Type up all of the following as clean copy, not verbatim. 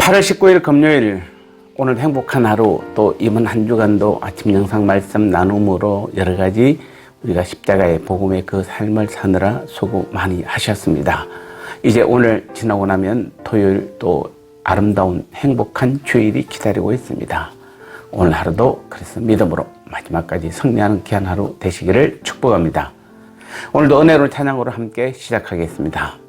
8월 19일 금요일, 오늘 행복한 하루, 또 이번 한 주간도 아침 영상 말씀 나눔으로 여러 가지 우리가 십자가의 복음의 그 삶을 사느라 수고 많이 하셨습니다. 이제 오늘 지나고 나면 토요일 또 아름다운 행복한 주일이 기다리고 있습니다. 오늘 하루도 그래서 믿음으로 마지막까지 승리하는 귀한 하루 되시기를 축복합니다. 오늘도 은혜로운 찬양으로 함께 시작하겠습니다.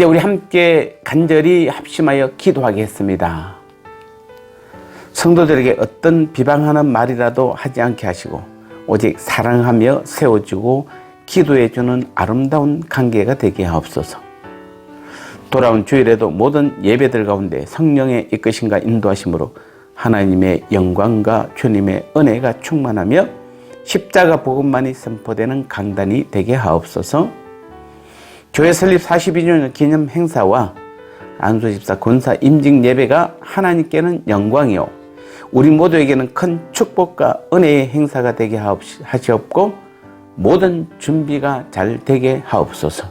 이제 우리 함께 간절히 합심하여 기도하겠습니다. 성도들에게 어떤 비방하는 말이라도 하지 않게 하시고 오직 사랑하며 세워주고 기도해주는 아름다운 관계가 되게 하옵소서. 돌아온 주일에도 모든 예배들 가운데 성령의 이끄심과 인도하심으로 하나님의 영광과 주님의 은혜가 충만하며 십자가 복음만이 선포되는 강단이 되게 하옵소서. 교회 설립 42주년 기념 행사와 안수집사 권사 임직 예배가 하나님께는 영광이요 우리 모두에게는 큰 축복과 은혜의 행사가 되게 하시옵고 모든 준비가 잘 되게 하옵소서.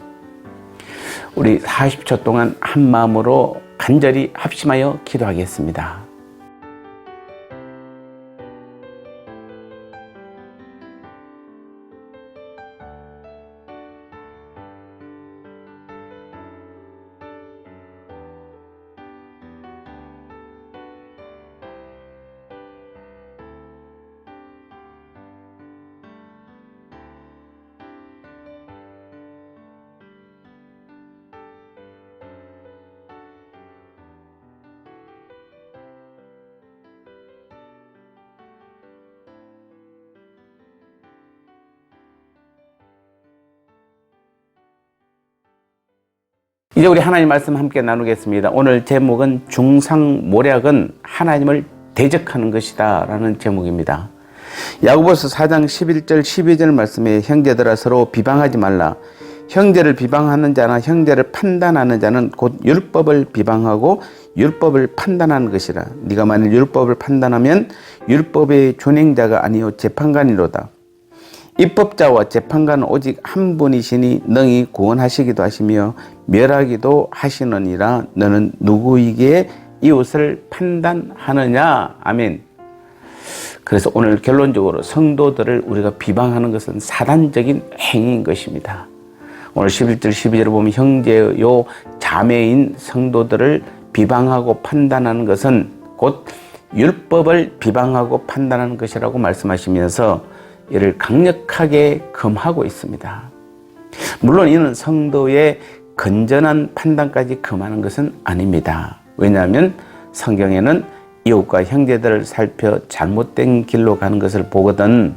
우리 40초 동안 한 마음으로 간절히 합심하여 기도하겠습니다. 이제 우리 하나님 말씀 함께 나누겠습니다. 오늘 제목은 중상모략은 하나님을 대적하는 것이다 라는 제목입니다. 야고보서 4장 11절 12절 말씀에 형제들아 서로 비방하지 말라. 형제를 비방하는 자나 형제를 판단하는 자는 곧 율법을 비방하고 율법을 판단하는 것이라. 네가 만일 율법을 판단하면 율법의 준행자가 아니요 재판관이로다. 입법자와 재판관은 오직 한 분이시니 능히 구원하시기도 하시며 멸하기도 하시느니라. 너는 누구에게 이웃을 판단하느냐. 아멘. 그래서 오늘 결론적으로 성도들을 우리가 비방하는 것은 사단적인 행위인 것입니다. 오늘 11절 12절을 보면 형제요 자매인 성도들을 비방하고 판단하는 것은 곧 율법을 비방하고 판단하는 것이라고 말씀하시면서 이를 강력하게 금하고 있습니다. 물론 이는 성도의 건전한 판단까지 금하는 것은 아닙니다. 왜냐하면 성경에는 이웃과 형제들을 살펴 잘못된 길로 가는 것을 보거든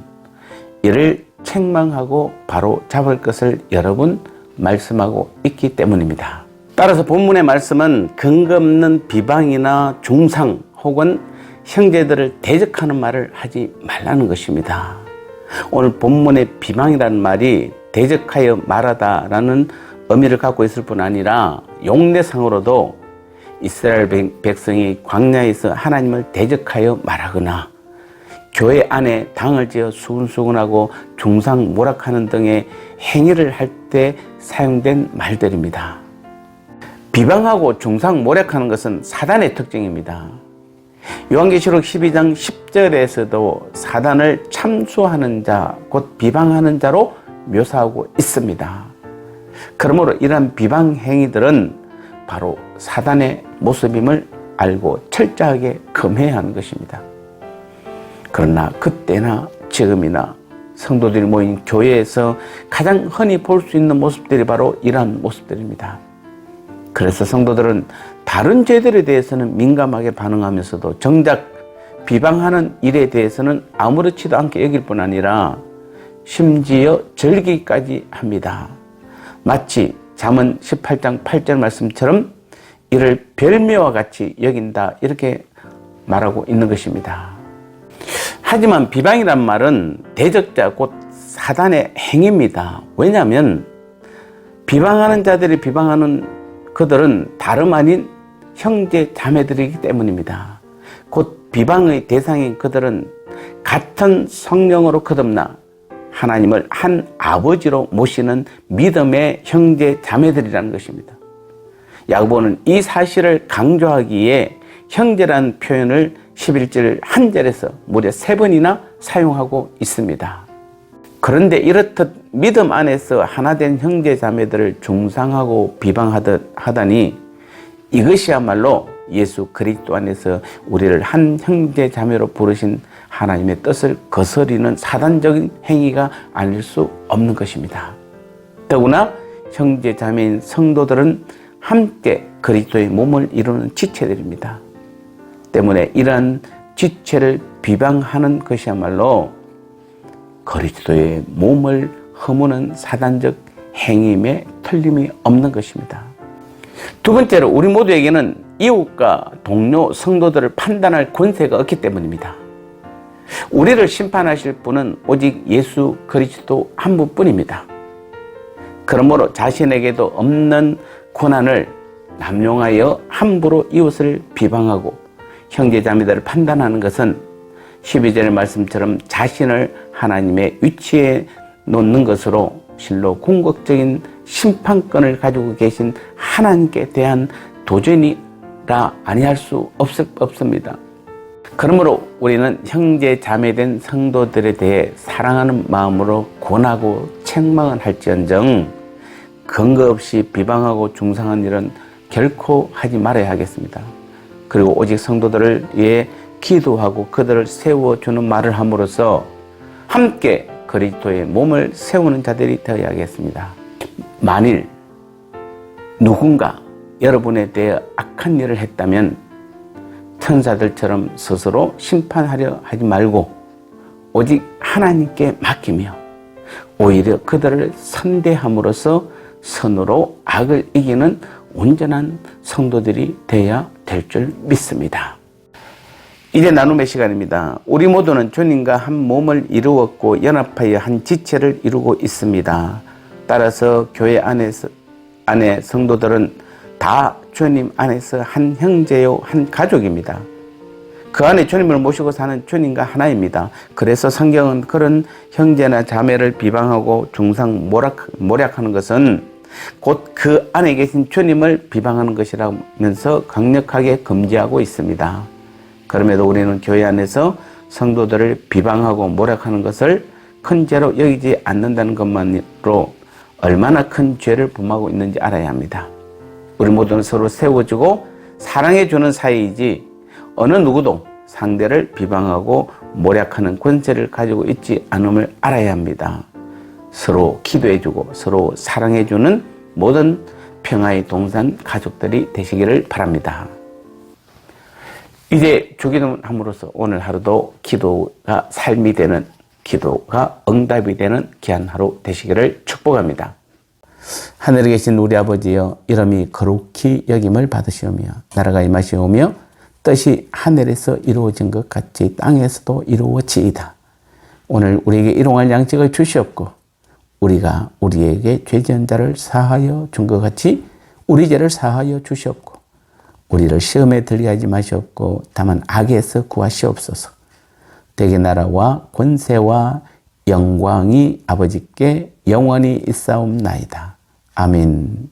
이를 책망하고 바로 잡을 것을 여러 번 말씀하고 있기 때문입니다. 따라서 본문의 말씀은 근거 없는 비방이나 중상 혹은 형제들을 대적하는 말을 하지 말라는 것입니다. 오늘 본문의 비방이라는 말이 대적하여 말하다라는 의미를 갖고 있을 뿐 아니라 용례상으로도 이스라엘 백성이 광야에서 하나님을 대적하여 말하거나 교회 안에 당을 지어 수근수근하고 중상모략하는 등의 행위를 할 때 사용된 말들입니다. 비방하고 중상모략하는 것은 사단의 특징입니다. 요한계시록 12장 10절에서도 사단을 참수하는 자, 곧 비방하는 자로 묘사하고 있습니다. 그러므로 이러한 비방 행위들은 바로 사단의 모습임을 알고 철저하게 금해야 하는 것입니다. 그러나 그때나 지금이나 성도들이 모인 교회에서 가장 흔히 볼 수 있는 모습들이 바로 이러한 모습들입니다. 그래서 성도들은 다른 죄들에 대해서는 민감하게 반응하면서도 정작 비방하는 일에 대해서는 아무렇지도 않게 여길 뿐 아니라 심지어 즐기기까지 합니다. 마치 잠언 18장 8절 말씀처럼 이를 별미와 같이 여긴다 이렇게 말하고 있는 것입니다. 하지만 비방이란 말은 대적자 곧 사단의 행위입니다. 왜냐하면 비방하는 자들이 비방하는 그들은 다름 아닌 형제 자매들이기 때문입니다. 곧 비방의 대상인 그들은 같은 성령으로 거듭나 하나님을 한 아버지로 모시는 믿음의 형제 자매들이라는 것입니다. 야고보는 이 사실을 강조하기에 형제라는 표현을 11절 한 절에서 무려 3번이나 사용하고 있습니다. 그런데 이렇듯 믿음 안에서 하나된 형제 자매들을 중상하고 비방하다니 이것이야말로 예수 그리스도 안에서 우리를 한 형제 자매로 부르신 하나님의 뜻을 거스리는 사단적인 행위가 아닐 수 없는 것입니다. 더구나 형제 자매인 성도들은 함께 그리스도의 몸을 이루는 지체들입니다. 때문에 이러한 지체를 비방하는 것이야말로 그리스도의 몸을 허무는 사단적 행위임에 틀림이 없는 것입니다. 두 번째로 우리 모두에게는 이웃과 동료 성도들을 판단할 권세가 없기 때문입니다. 우리를 심판하실 분은 오직 예수 그리스도 한 분뿐입니다. 그러므로 자신에게도 없는 고난을 남용하여 함부로 이웃을 비방하고 형제자매들을 판단하는 것은 12절의 말씀처럼 자신을 하나님의 위치에 놓는 것으로 실로 궁극적인 심판권을 가지고 계신 하나님께 대한 도전이라 아니할 수 없습니다. 그러므로 우리는 형제 자매된 성도들에 대해 사랑하는 마음으로 권하고 책망을 할지언정 근거 없이 비방하고 중상한 일은 결코 하지 말아야 하겠습니다. 그리고 오직 성도들을 위해 기도하고 그들을 세워주는 말을 함으로써 함께 그리스도의 몸을 세우는 자들이 되어야겠습니다. 만일 누군가 여러분에 대해 악한 일을 했다면 천사들처럼 스스로 심판하려 하지 말고 오직 하나님께 맡기며 오히려 그들을 선대함으로써 선으로 악을 이기는 온전한 성도들이 되어야 될 줄 믿습니다. 이제 나눔의 시간입니다. 우리 모두는 주님과 한 몸을 이루었고 연합하여 한 지체를 이루고 있습니다. 따라서 교회 안에 성도들은 다 주님 안에서 한 형제요 한 가족입니다. 그 안에 주님을 모시고 사는 주님과 하나입니다. 그래서 성경은 그런 형제나 자매를 비방하고 중상 모략하는 것은 곧 그 안에 계신 주님을 비방하는 것이라면서 강력하게 금지하고 있습니다. 그럼에도 우리는 교회 안에서 성도들을 비방하고 모략하는 것을 큰 죄로 여기지 않는다는 것만으로 얼마나 큰 죄를 범하고 있는지 알아야 합니다. 우리 모두는 서로 세워주고 사랑해주는 사이이지 어느 누구도 상대를 비방하고 모략하는 권세를 가지고 있지 않음을 알아야 합니다. 서로 기도해주고 서로 사랑해주는 모든 평화의 동산 가족들이 되시기를 바랍니다. 이제 주기도문 함으로써 오늘 하루도 기도가 삶이 되는, 기도가 응답이 되는 귀한 하루 되시기를 축복합니다. 하늘에 계신 우리 아버지여, 이름이 거룩히 여김을 받으시오며 나라가 임하시오며 뜻이 하늘에서 이루어진 것 같이 땅에서도 이루어지이다. 오늘 우리에게 일용할 양식을 주시옵고 우리가 우리에게 죄지은 자를 사하여 준 것 같이 우리 죄를 사하여 주시옵고 우리를 시험에 들게 하지 마시옵고 다만 악에서 구하시옵소서. 대개 나라와 권세와 영광이 아버지께 영원히 있사옵나이다. 아멘.